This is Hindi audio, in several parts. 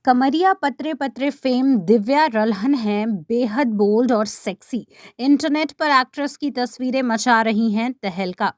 कमरिया पतरे पतरे फेम दिव्या रल्हन हैं बेहद बोल्ड और सेक्सी। इंटरनेट पर एक्ट्रेस की तस्वीरें मचा रही हैं तहलका।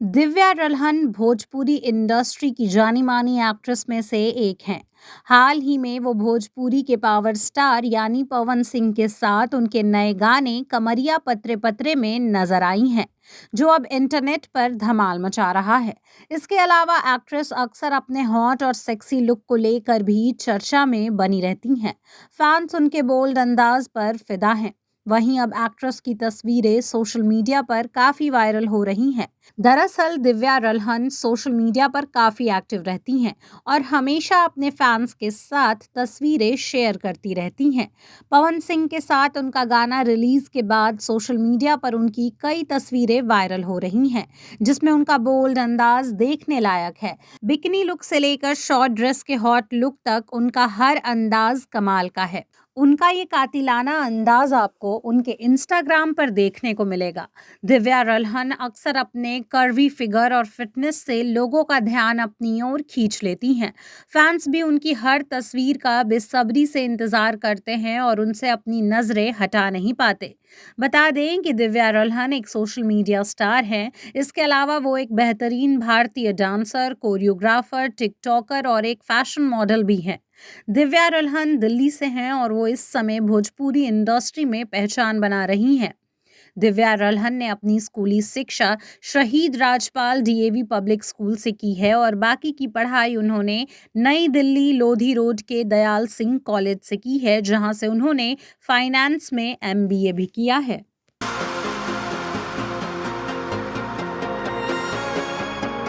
दिव्या रल्हन भोजपुरी इंडस्ट्री की जानी मानी एक्ट्रेस में से एक हैं। हाल ही में वो भोजपुरी के पावर स्टार यानी पवन सिंह के साथ उनके नए गाने कमरिया पतरे पतरे में नजर आई हैं, जो अब इंटरनेट पर धमाल मचा रहा है। इसके अलावा एक्ट्रेस अक्सर अपने हॉट और सेक्सी लुक को लेकर भी चर्चा में बनी रहती हैं। फैंस उनके बोल्ड अंदाज पर फिदा हैं। वहीं अब एक्ट्रेस की तस्वीरें सोशल मीडिया पर काफी वायरल हो रही हैं। दरअसल दिव्या रल्हन सोशल मीडिया पर काफी एक्टिव रहती हैं और हमेशा अपने फैंस के साथ तस्वीरें शेयर करती रहती हैं। पवन सिंह के साथ उनका गाना रिलीज के बाद सोशल मीडिया पर उनकी कई तस्वीरें वायरल हो रही हैं, जिसमें उनका बोल्ड अंदाज देखने लायक है। बिकिनी लुक से लेकर शॉर्ट ड्रेस के हॉट लुक तक उनका हर अंदाज कमाल का है। उनका ये कातिलाना अंदाज आपको उनके इंस्टाग्राम पर देखने को मिलेगा। दिव्या रल्हन अक्सर अपने कर्वी फिगर और फिटनेस से लोगों का ध्यान अपनी ओर खींच लेती हैं। फैंस भी उनकी हर तस्वीर का बेसब्री से इंतजार करते हैं और उनसे अपनी नजरें हटा नहीं पाते। बता दें कि दिव्या रल्हन एक सोशल मीडिया स्टार हैं। इसके अलावा वो एक बेहतरीन भारतीय डांसर, कोरियोग्राफर, टिकटॉकर और एक फैशन मॉडल भी हैं। दिव्या रल्हन दिल्ली से हैं और वो इस समय भोजपुरी इंडस्ट्री में पहचान बना रही हैं। दिव्या रल्हन ने अपनी स्कूली शिक्षा शहीद राजपाल डीएवी पब्लिक स्कूल से की है और बाकी की पढ़ाई उन्होंने नई दिल्ली लोधी रोड के दयाल सिंह कॉलेज से की है, जहां से उन्होंने फाइनेंस में एमबीए भी किया है।